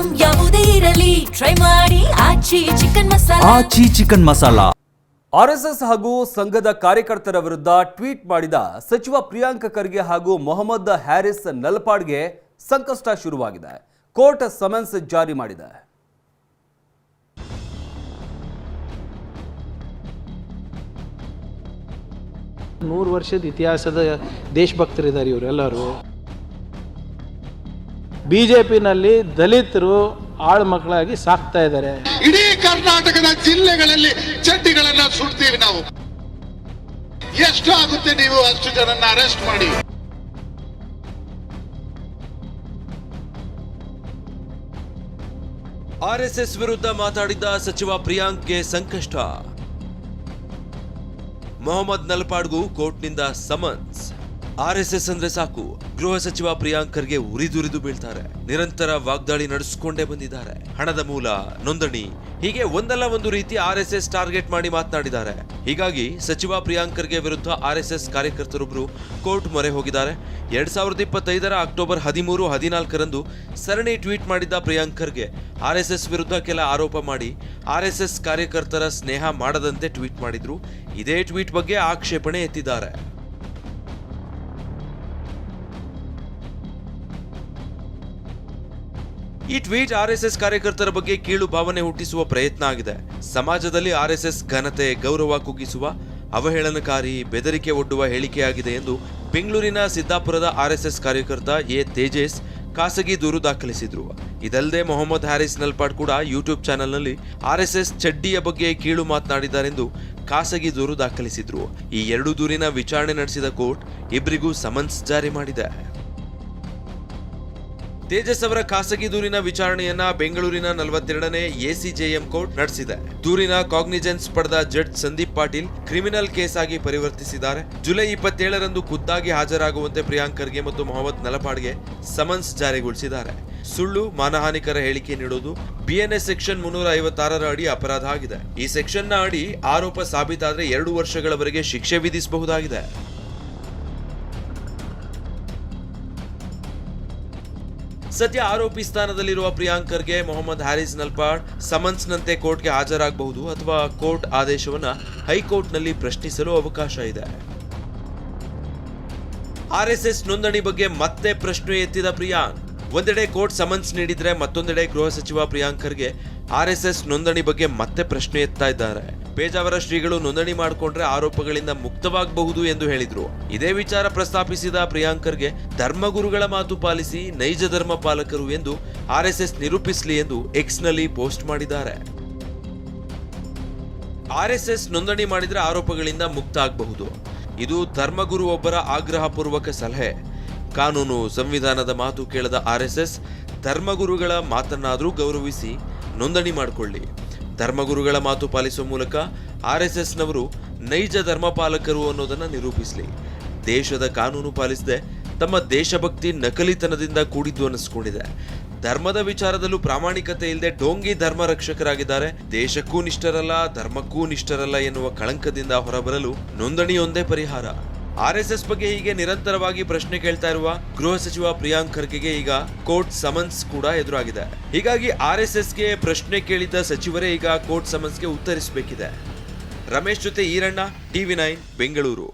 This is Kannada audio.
ಐಟಂ ಯಾವುದೇ ಇರಲಿ ಟ್ರೈ ಮಾಡಿ ಆಚಿ ಚಿಕನ್ ಮಸಾಲಾ. ಆರ್ಎಸ್ಎಸ್ ಹಾಗೂ ಸಂಘದ ಕಾರ್ಯಕರ್ತರ ವಿರುದ್ಧ ಟ್ವೀಟ್ ಮಾಡಿದ ಸಚಿವ ಪ್ರಿಯಾಂಕ್ ಖರ್ಗೆ ಹಾಗೂ ಮೊಹಮ್ಮದ್ ಹ್ಯಾರಿಸ್ ನಲ್ಪಾಡ್ಗೆ ಸಂಕಷ್ಟ ಶುರುವಾಗಿದೆ. ಕೋರ್ಟ್ ಸಮನ್ಸ್ ಜಾರಿ ಮಾಡಿದೆ. ನೂರು ವರ್ಷದ ಇತಿಹಾಸದ ದೇಶಭಕ್ತರಿದ್ದಾರೆ ಇವರೆಲ್ಲರೂ. ಬಿಜೆಪಿನಲ್ಲಿ ದಲಿತರು ಆಳು ಮಕ್ಕಳಾಗಿ ಸಾಕ್ತಾ ಇದ್ದಾರೆ. ಇಡೀ ಕರ್ನಾಟಕದ ಜಿಲ್ಲೆಗಳಲ್ಲಿ ಚಡ್ಡಿಗಳನ್ನ ಸುಡ್ತೀವಿ ನಾವು. ಎಷ್ಟು ಆಗುತ್ತೆ ನೀವು ಅಷ್ಟು ಜನನ್ನ ಅರೆಸ್ಟ್ ಮಾಡಿ. ಆರ್ಎಸ್ಎಸ್ ವಿರುದ್ಧ ಮಾತಾಡಿದ್ದ ಸಚಿವ ಪ್ರಿಯಾಂಕ್ಗೆ ಸಂಕಷ್ಟ. ಮೊಹಮ್ಮದ್ ನಲ್ಪಾಡ್ಗೂ ಕೋರ್ಟ್ನಿಂದ ಸಮನ್ಸ್. ಆರ್ಎಸ್ಎಸ್ ಅಂದ್ರೆ ಸಾಕು, ಗೃಹ ಸಚಿವ ಪ್ರಿಯಾಂಕ್ ಖರ್ಗೆ ಉರಿದುರಿದು ಬೀಳ್ತಾರೆ. ನಿರಂತರ ವಾಗ್ದಾಳಿ ನಡೆಸಿಕೊಂಡೇ ಬಂದಿದ್ದಾರೆ. ಹಣದ ಮೂಲ, ನೋಂದಣಿ, ಹೀಗೆ ಒಂದಲ್ಲ ಒಂದು ರೀತಿ ಆರ್ಎಸ್ಎಸ್ ಟಾರ್ಗೆಟ್ ಮಾಡಿ ಮಾತನಾಡಿದ್ದಾರೆ. ಹೀಗಾಗಿ ಸಚಿವ ಪ್ರಿಯಾಂಕ್ ಖರ್ಗೆ ವಿರುದ್ಧ ಆರ್ಎಸ್ಎಸ್ ಕಾರ್ಯಕರ್ತರೊಬ್ಬರು ಕೋರ್ಟ್ ಮೊರೆ ಹೋಗಿದ್ದಾರೆ. 2025 ಅಕ್ಟೋಬರ್ 13, 14ರಂದು ಸರಣಿ ಟ್ವೀಟ್ ಮಾಡಿದ್ದ ಪ್ರಿಯಾಂಕ್ ಖರ್ಗೆ ಆರ್ಎಸ್ಎಸ್ ವಿರುದ್ಧ ಕೆಲ ಆರೋಪ ಮಾಡಿ ಆರ್ಎಸ್ಎಸ್ ಕಾರ್ಯಕರ್ತರ ಸ್ನೇಹ ಮಾಡದಂತೆ ಟ್ವೀಟ್ ಮಾಡಿದ್ರು. ಇದೇ ಟ್ವೀಟ್ ಬಗ್ಗೆ ಆಕ್ಷೇಪಣೆ ಎತ್ತಿದ್ದಾರೆ. ಈ ಟ್ವೀಟ್ ಆರ್ಎಸ್ಎಸ್ ಕಾರ್ಯಕರ್ತರ ಬಗ್ಗೆ ಕೀಳು ಭಾವನೆ ಹುಟ್ಟಿಸುವ ಪ್ರಯತ್ನ ಆಗಿದೆ. ಸಮಾಜದಲ್ಲಿ ಆರ್ಎಸ್ಎಸ್ ಘನತೆ, ಗೌರವ ಕುಗ್ಗಿಸುವ, ಅವಹೇಳನಕಾರಿ, ಬೆದರಿಕೆ ಒಡ್ಡುವ ಹೇಳಿಕೆಯಾಗಿದೆ ಎಂದು ಬೆಂಗಳೂರಿನ ಸಿದ್ದಾಪುರದ ಆರ್ಎಸ್ಎಸ್ ಕಾರ್ಯಕರ್ತ ಎ ತೇಜಸ್ ಖಾಸಗಿ ದೂರು ದಾಖಲಿಸಿದ್ರು. ಇದಲ್ಲದೆ ಮೊಹಮ್ಮದ್ ಹ್ಯಾರಿಸ್ ನಲ್ಪಾಡ್ ಕೂಡ ಯೂಟ್ಯೂಬ್ ಚಾನೆಲ್ನಲ್ಲಿ ಆರ್ಎಸ್ಎಸ್ ಚಡ್ಡಿಯ ಬಗ್ಗೆ ಕೀಳು ಮಾತನಾಡಿದ್ದಾರೆಂದು ಖಾಸಗಿ ದೂರು ದಾಖಲಿಸಿದ್ರು. ಈ ಎರಡು ದೂರಿನ ವಿಚಾರಣೆ ನಡೆಸಿದ ಕೋರ್ಟ್ ಇಬ್ಬರಿಗೂ ಸಮನ್ಸ್ ಜಾರಿ ಮಾಡಿದೆ. ತೇಜಸ್ ಅವರ ಖಾಸಗಿ ದೂರಿನ ವಿಚಾರಣೆಯನ್ನ ಬೆಂಗಳೂರಿನ 42ನೇ ಎಸಿಜೆಎಂ ಕೋರ್ಟ್ ನಡೆಸಿದೆ. ದೂರಿನ ಕಾಗ್ನಿಜೆನ್ಸ್ ಪಡೆದ judge Sandeep Patil criminal case ಆಗಿ ಪರಿವರ್ತಿಸಿದ್ದಾರೆ. ಜುಲೈ 27ರಂದು ಖುದ್ದಾಗಿ ಹಾಜರಾಗುವಂತೆ ಪ್ರಿಯಾಂಕ್ ಖರ್ಗೆ ಮತ್ತು ಮೊಹಮ್ಮದ್ ನಲ್ಪಾಡ್ಗೆ ಸಮನ್ಸ್ ಜಾರಿಗೊಳಿಸಿದ್ದಾರೆ. ಸುಳ್ಳು, ಮಾನಹಾನಿಕರ ಹೇಳಿಕೆ ನೀಡುವುದು ಬಿಎನ್ಎಸ್ ಸೆಕ್ಷನ್ 356ರ ಅಡಿ ಅಪರಾಧ ಆಗಿದೆ. ಈ ಸೆಕ್ಷನ್ನ ಅಡಿ ಆರೋಪ ಸಾಬೀತಾದರೆ 2 ವರ್ಷಗಳವರೆಗೆ ಶಿಕ್ಷೆ ವಿಧಿಸಬಹುದಾಗಿದೆ. ಸದ್ಯ ಆರೋಪಿ ಸ್ಥಾನದಲ್ಲಿರುವ ಪ್ರಿಯಾಂಕ್ ಖರ್ಗೆ, ಮೊಹಮ್ಮದ್ ಹ್ಯಾರಿಸ್ ನಲ್ಪಾಡ್ ಸಮನ್ಸ್ನಂತೆ ಕೋರ್ಟ್ಗೆ ಹಾಜರಾಗಬಹುದು ಅಥವಾ ಕೋರ್ಟ್ ಆದೇಶವನ್ನ ಹೈಕೋರ್ಟ್ನಲ್ಲಿ ಪ್ರಶ್ನಿಸಲು ಅವಕಾಶ ಇದೆ. ಆರ್ಎಸ್ಎಸ್ ನೋಂದಣಿ ಬಗ್ಗೆ ಮತ್ತೆ ಪ್ರಶ್ನೆ ಎತ್ತಿದ ಪ್ರಿಯಾಂಕ್. ಒಂದೆಡೆ ಕೋರ್ಟ್ ಸಮನ್ಸ್ ನೀಡಿದ್ರೆ ಮತ್ತೊಂದೆಡೆ ಗೃಹ ಸಚಿವ ಪ್ರಿಯಾಂಕ್ ಖರ್ಗೆ ಆರ್ಎಸ್ಎಸ್ ನೋಂದಣಿ ಬಗ್ಗೆ ಮತ್ತೆ ಪ್ರಶ್ನೆ ಎತ್ತಾ ಇದ್ದಾರೆ. ಪೇಜಾವರ ಶ್ರೀಗಳು ನೋಂದಣಿ ಮಾಡಿಕೊಂಡ್ರೆ ಆರೋಪಗಳಿಂದ ಮುಕ್ತವಾಗಬಹುದು ಎಂದು ಹೇಳಿದ್ರು. ಇದೇ ವಿಚಾರ ಪ್ರಸ್ತಾಪಿಸಿದ ಪ್ರಿಯಾಂಕ್ ಖರ್ಗೆ ಧರ್ಮಗುರುಗಳ ಮಾತು ಪಾಲಿಸಿ ನೈಜ ಧರ್ಮ ಪಾಲಕರು ಎಂದು ಆರ್ಎಸ್ಎಸ್ ನಿರೂಪಿಸಲಿ ಎಂದು ಎಕ್ಸ್ನಲ್ಲಿ ಪೋಸ್ಟ್ ಮಾಡಿದ್ದಾರೆ. ಆರ್ಎಸ್ಎಸ್ ನೋಂದಣಿ ಮಾಡಿದ್ರೆ ಆರೋಪಗಳಿಂದ ಮುಕ್ತ ಆಗಬಹುದು. ಇದು ಧರ್ಮಗುರು ಒಬ್ಬರ ಆಗ್ರಹಪೂರ್ವಕ ಸಲಹೆ. ಕಾನೂನು, ಸಂವಿಧಾನದ ಮಾತು ಕೇಳದ ಆರ್ಎಸ್ಎಸ್ ಧರ್ಮಗುರುಗಳ ಮಾತನ್ನಾದರೂ ಗೌರವಿಸಿ ನೋಂದಣಿ ಮಾಡಿಕೊಳ್ಳಿ. ಧರ್ಮಗುರುಗಳ ಮಾತು ಪಾಲಿಸುವ ಮೂಲಕ ಆರ್ಎಸ್ಎಸ್ನವರು ನೈಜ ಧರ್ಮಪಾಲಕರು ಅನ್ನೋದನ್ನು ನಿರೂಪಿಸಲಿ. ದೇಶದ ಕಾನೂನು ಪಾಲಿಸದೆ ತಮ್ಮ ದೇಶಭಕ್ತಿ ನಕಲಿತನದಿಂದ ಕೂಡಿದ್ದು ಅನ್ನಿಸ್ಕೊಂಡಿದೆ. ಧರ್ಮದ ವಿಚಾರದಲ್ಲೂ ಪ್ರಾಮಾಣಿಕತೆ ಇಲ್ಲದೆ ಡೋಂಗಿ ಧರ್ಮ ರಕ್ಷಕರಾಗಿದ್ದಾರೆ. ದೇಶಕ್ಕೂ ನಿಷ್ಠರಲ್ಲ, ಧರ್ಮಕ್ಕೂ ನಿಷ್ಠರಲ್ಲ ಎನ್ನುವ ಕಳಂಕದಿಂದ ಹೊರಬರಲು ನೋಂದಣಿಯೊಂದೇ ಪರಿಹಾರ. ಆರ್ಎಸ್ಎಸ್ ಬಗ್ಗೆ ಹೀಗೆ ನಿರಂತರವಾಗಿ ಪ್ರಶ್ನೆ ಕೇಳ್ತಾ ಇರುವ ಗೃಹ ಸಚಿವ ಪ್ರಿಯಾಂಕ್ ಖರ್ಗೆಗೆ ಈಗ ಕೋರ್ಟ್ ಸಮನ್ಸ್ ಕೂಡ ಎದುರಾಗಿದೆ. ಹೀಗಾಗಿ ಆರ್ಎಸ್ಎಸ್ಗೆ ಪ್ರಶ್ನೆ ಕೇಳಿದ್ದ ಸಚಿವರೇ ಈಗ ಕೋರ್ಟ್ ಸಮನ್ಸ್ಗೆ ಉತ್ತರಿಸಬೇಕಿದೆ. ರಮೇಶ್ ಜೊತೆ ಈರಣ್ಣ, TV9 ಬೆಂಗಳೂರು.